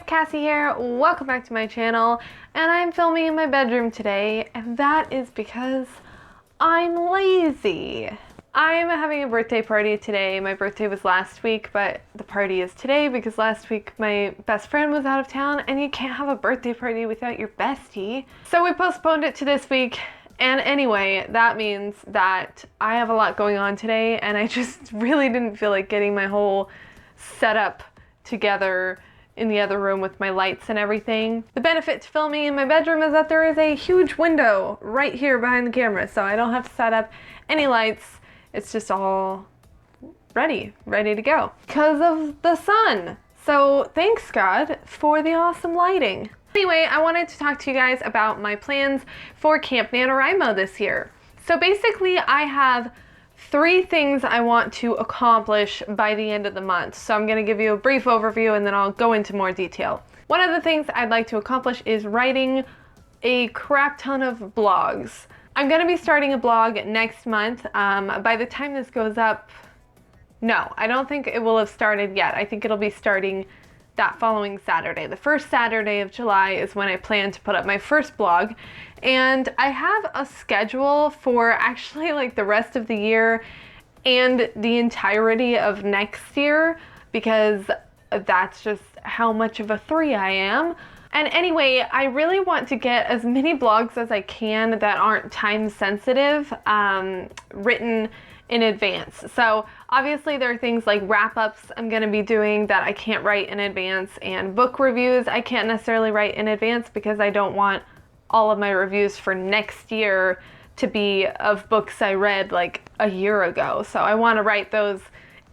guys, Cassie here. Welcome back to my channel, and I'm filming in my bedroom today, and that is because I'm lazy. I'm having a birthday party today. My birthday was last week, but the party is today because last week my best friend was out of town, and you can't have a birthday party without your bestie. So we postponed it to this week, and anyway, that means that I have a lot going on today, and I just really didn't feel like getting my whole setup together in the other room with my lights and everything. The benefit to filming in my bedroom is that there is a huge window right here behind the camera, so I don't have to set up any lights. It's just all ready to go because of the sun. So thanks God for the awesome lighting. Anyway, I wanted to talk to you guys about my plans for Camp NaNoWriMo this year. So basically I have 3 things I want to accomplish by the end of the month. So I'm going to give you a brief overview and then I'll go into more detail. One of the things I'd like to accomplish is writing a crap ton of blogs. I'm going to be starting a blog next month. By the time this goes up, no, I don't think it will have started yet. I think it'll be starting that following Saturday. The first Saturday of July is when I plan to put up my first blog. And I have a schedule for actually like the rest of the year and the entirety of next year because that's just how much of a 3 I am. And anyway, I really want to get as many blogs as I can that aren't time sensitive written in advance. So obviously there are things like wrap-ups I'm going to be doing that I can't write in advance, and book reviews I can't necessarily write in advance because I don't want all of my reviews for next year to be of books I read like a year ago. So I want to write those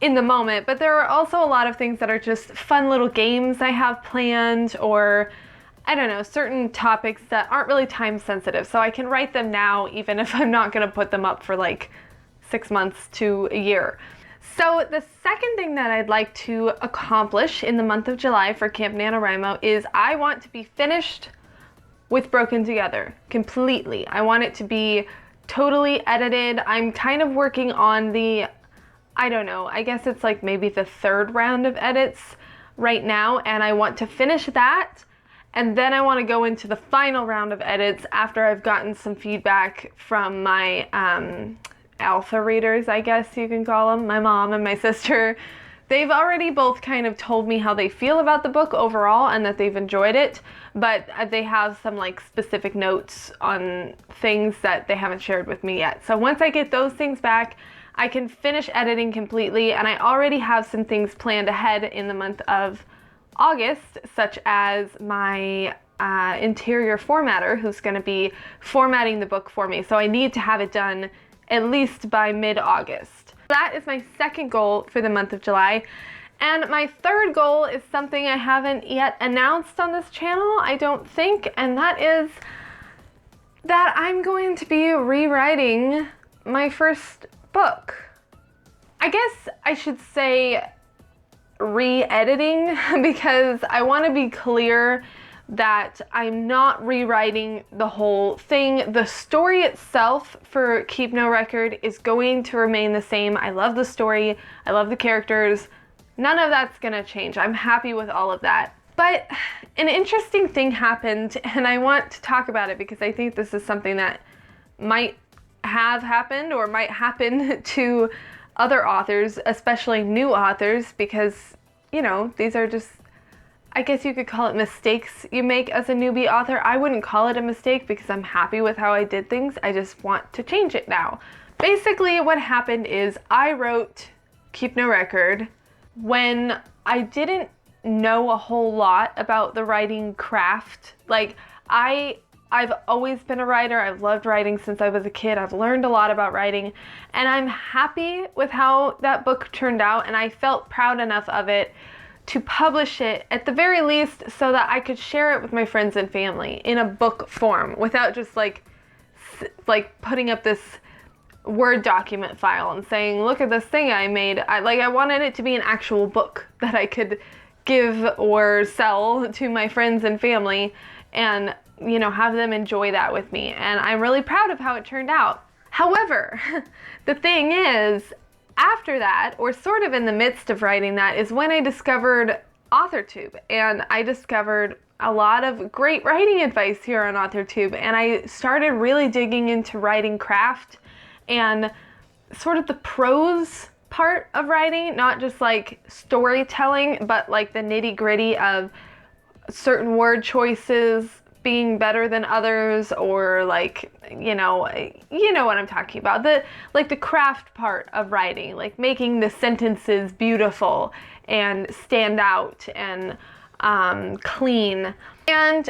in the moment. But there are also a lot of things that are just fun little games I have planned, or I don't know, certain topics that aren't really time sensitive. So I can write them now even if I'm not going to put them up for like 6 months to a year. So the second thing that I'd like to accomplish in the month of July for Camp NaNoWriMo is I want to be finished with Broken Together completely. I want it to be totally edited. I'm kind of working on the, I don't know, I guess it's like maybe the 3rd round of edits right now, and I want to finish that, and then I want to go into the final round of edits after I've gotten some feedback from my alpha readers, I guess you can call them, my mom and my sister. They've already both kind of told me how they feel about the book overall and that they've enjoyed it, but they have some like specific notes on things that they haven't shared with me yet. So once I get those things back, I can finish editing completely, and I already have some things planned ahead in the month of August, such as my interior formatter who's going to be formatting the book for me. So I need to have it done at least by mid-August. That is my second goal for the month of July. And my third goal is something I haven't yet announced on this channel, I don't think, and that is that I'm going to be rewriting my first book. I guess I should say re-editing because I want to be clear that I'm not rewriting the whole thing. The story itself for Keep No Record is going to remain the same. I love the story, I love the characters. None of that's gonna change. I'm happy with all of that. But an interesting thing happened, and I want to talk about it because I think this is something that might have happened or might happen to other authors, especially new authors, because, you know, these are just, I guess you could call it mistakes you make as a newbie author. I wouldn't call it a mistake because I'm happy with how I did things. I just want to change it now. Basically, what happened is I wrote Keep No Record when I didn't know a whole lot about the writing craft. Like, I've always been a writer. I've loved writing since I was a kid. I've learned a lot about writing, and I'm happy with how that book turned out, and I felt proud enough of it to publish it at the very least so that I could share it with my friends and family in a book form without just like putting up this Word document file and saying, look at this thing I made. I wanted it to be an actual book that I could give or sell to my friends and family and, you know, have them enjoy that with me. And I'm really proud of how it turned out. However, the thing is, after that, or sort of in the midst of writing that, is when I discovered AuthorTube, and I discovered a lot of great writing advice here on AuthorTube, and I started really digging into writing craft and sort of the prose part of writing, not just like storytelling, but like the nitty-gritty of certain word choices being better than others, or like, you know what I'm talking about, the craft part of writing, like making the sentences beautiful and stand out and clean. And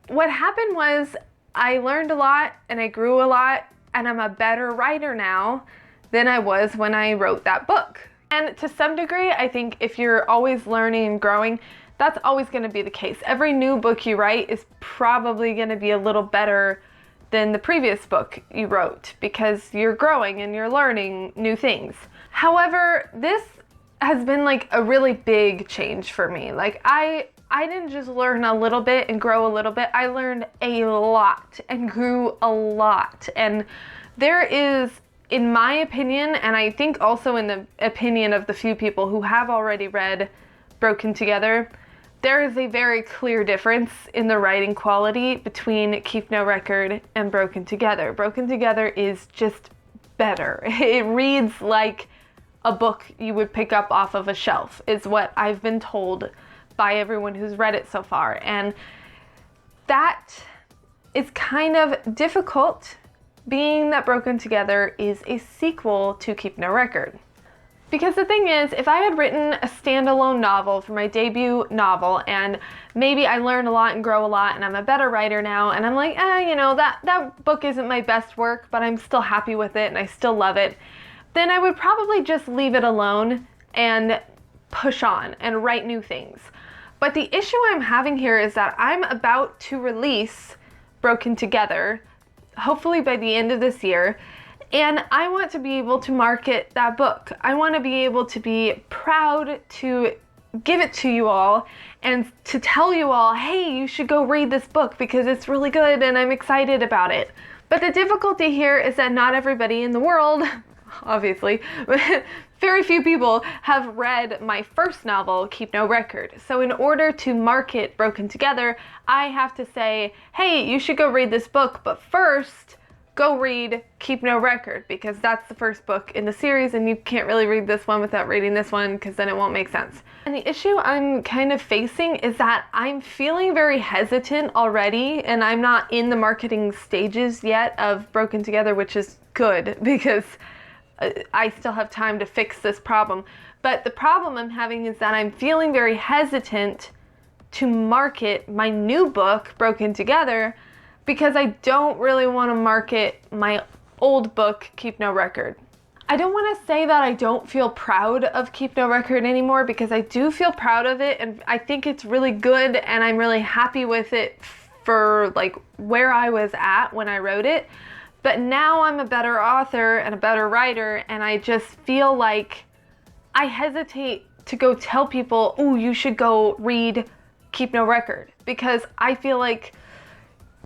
what happened was I learned a lot and I grew a lot, and I'm a better writer now than I was when I wrote that book. And to some degree, I think if you're always learning and growing, that's always going to be the case. Every new book you write is probably going to be a little better than the previous book you wrote, because you're growing and you're learning new things. However, this has been like a really big change for me. Like I didn't just learn a little bit and grow a little bit. I learned a lot and grew a lot. And there is, in my opinion, and I think also in the opinion of the few people who have already read Broken Together, there is a very clear difference in the writing quality between Keep No Record and Broken Together. Broken Together is just better. It reads like a book you would pick up off of a shelf, is what I've been told by everyone who's read it so far. And that is kind of difficult, being that Broken Together is a sequel to Keep No Record. Because the thing is, if I had written a standalone novel for my debut novel, and maybe I learn a lot and grow a lot and I'm a better writer now, and I'm like, that book isn't my best work, but I'm still happy with it and I still love it, then I would probably just leave it alone and push on and write new things. But the issue I'm having here is that I'm about to release Broken Together, hopefully by the end of this year, and I want to be able to market that book. I want to be able to be proud to give it to you all and to tell you all, hey, you should go read this book because it's really good and I'm excited about it. But the difficulty here is that not everybody in the world, obviously, very few people have read my first novel, Keep No Record. So in order to market Broken Together, I have to say, hey, you should go read this book, but first, go read Keep No Record, because that's the first book in the series and you can't really read this one without reading this one, because then it won't make sense. And the issue I'm kind of facing is that I'm feeling very hesitant already, and I'm not in the marketing stages yet of Broken Together, which is good because I still have time to fix this problem. But the problem I'm having is that I'm feeling very hesitant to market my new book, Broken Together, because I don't really want to market my old book, Keep No Record. I don't want to say that I don't feel proud of Keep No Record anymore, because I do feel proud of it and I think it's really good and I'm really happy with it for like where I was at when I wrote it. But now I'm a better author and a better writer, and I just feel like I hesitate to go tell people, oh, you should go read Keep No Record, because I feel like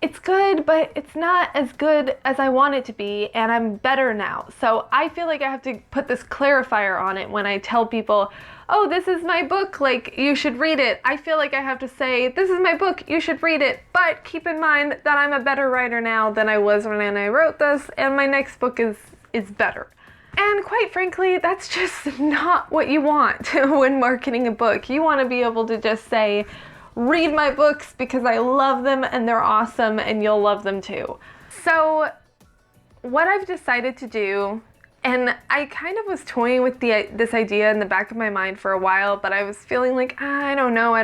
it's good, but it's not as good as I want it to be, and I'm better now. So I feel like I have to put this clarifier on it when I tell people, oh, this is my book, like, you should read it. I feel like I have to say, this is my book, you should read it, but keep in mind that I'm a better writer now than I was when I wrote this, and my next book is better. And quite frankly, that's just not what you want when marketing a book. You want to be able to just say, read my books because I love them and they're awesome and you'll love them too. So what I've decided to do, and I kind of was toying with this idea in the back of my mind for a while, but I was feeling like, I don't know.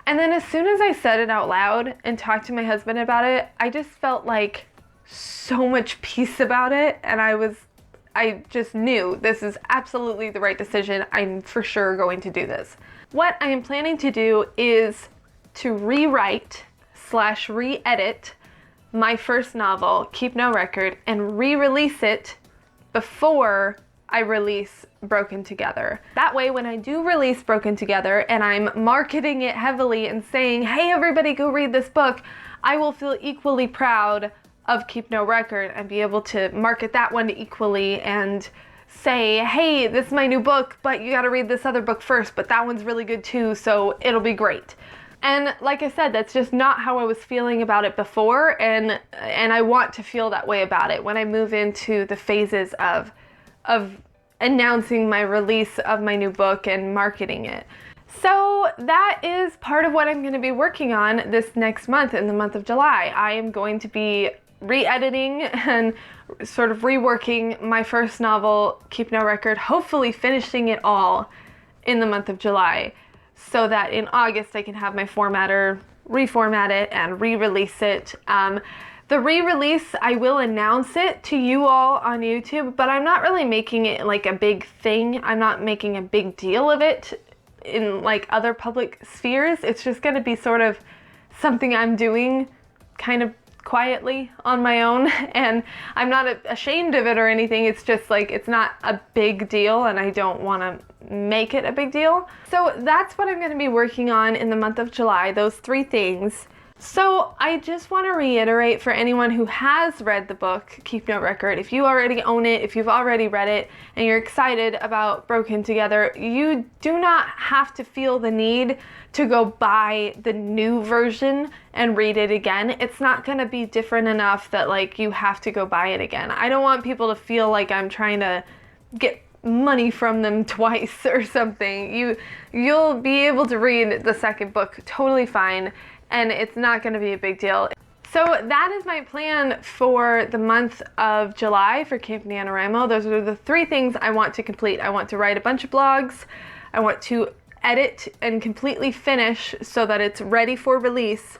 And then as soon as I said it out loud and talked to my husband about it, I just felt like so much peace about it, and I just knew this is absolutely the right decision. I'm for sure going to do this. What I am planning to do is to rewrite / re-edit my first novel, Keep No Record, and re-release it before I release Broken Together. That way, when I do release Broken Together and I'm marketing it heavily and saying, hey, everybody go read this book, I will feel equally proud of Keep No Record and be able to market that one equally and say, hey, this is my new book, but you gotta read this other book first, but that one's really good too, so it'll be great. And like I said, that's just not how I was feeling about it before, and I want to feel that way about it when I move into the phases of announcing my release of my new book and marketing it. So that is part of what I'm going to be working on this next month, in the month of July. I am going to be re-editing and sort of reworking my first novel, Keep No Record, hopefully finishing it all in the month of July, so that in August I can have my formatter reformat it and re-release it. The re-release, I will announce it to you all on YouTube, but I'm not really making it like a big thing. I'm not making a big deal of it in like other public spheres. It's just going to be sort of something I'm doing kind of quietly on my own, and I'm not ashamed of it or anything. It's just like, it's not a big deal, and I don't want to make it a big deal. So that's what I'm going to be working on in the month of July, those 3 things. So I just want to reiterate for anyone who has read the book, Keep No Record, if you already own it, if you've already read it, and you're excited about Broken Together, you do not have to feel the need to go buy the new version and read it again. It's not going to be different enough that like you have to go buy it again. I don't want people to feel like I'm trying to get money from them twice or something. You'll be able to read the second book totally fine, and it's not going to be a big deal. So that is my plan for the month of July for Camp NaNoWriMo. Those are the 3 things I want to complete. I want to write a bunch of blogs. I want to edit and completely finish so that it's ready for release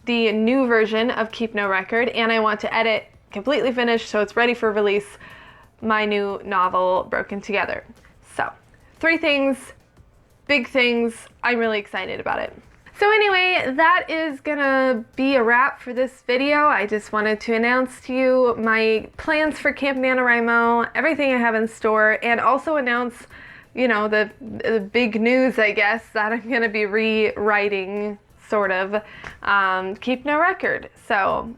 the new version of Keep No Record, and I want to edit, completely finish so it's ready for release my new novel, Broken Together. So 3 things, big things. I'm really excited about it. So anyway, that is gonna be a wrap for this video. I just wanted to announce to you my plans for Camp NaNoWriMo, everything I have in store, and also announce, you know, the big news, I guess, that I'm gonna be rewriting, sort of, Keep No Record. So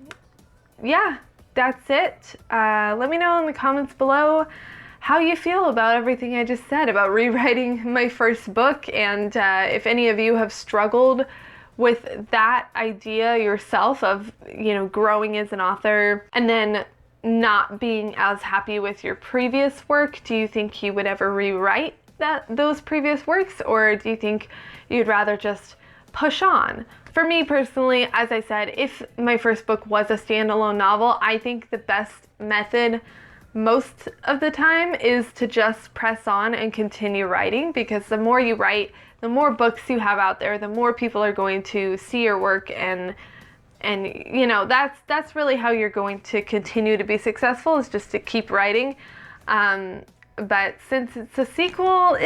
yeah, that's it. Let me know in the comments below how you feel about everything I just said about rewriting my first book, and if any of you have struggled with that idea yourself of, you know, growing as an author and then not being as happy with your previous work. Do you think you would ever rewrite those previous works, or do you think you'd rather just push on? For me personally, as I said, if my first book was a standalone novel, I think the best method most of the time is to just press on and continue writing, because the more you write, the more books you have out there, the more people are going to see your work, and you know, that's really how you're going to continue to be successful, is just to keep writing. But since it's a sequel,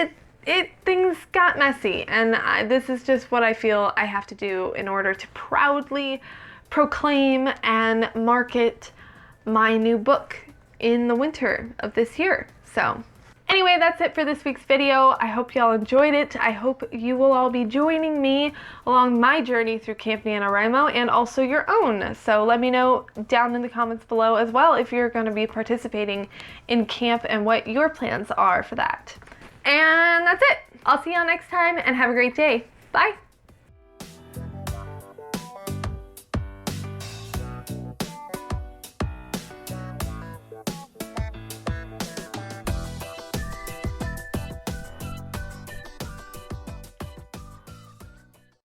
things got messy, and this is just what I feel I have to do in order to proudly proclaim and market my new book in the winter of this year. So anyway, that's it for this week's video. I hope y'all enjoyed it. I hope you will all be joining me along my journey through Camp NaNoWriMo, and also your own. So let me know down in the comments below as well if you're going to be participating in camp and what your plans are for that. And that's it. I'll see y'all next time, and have a great day. Bye.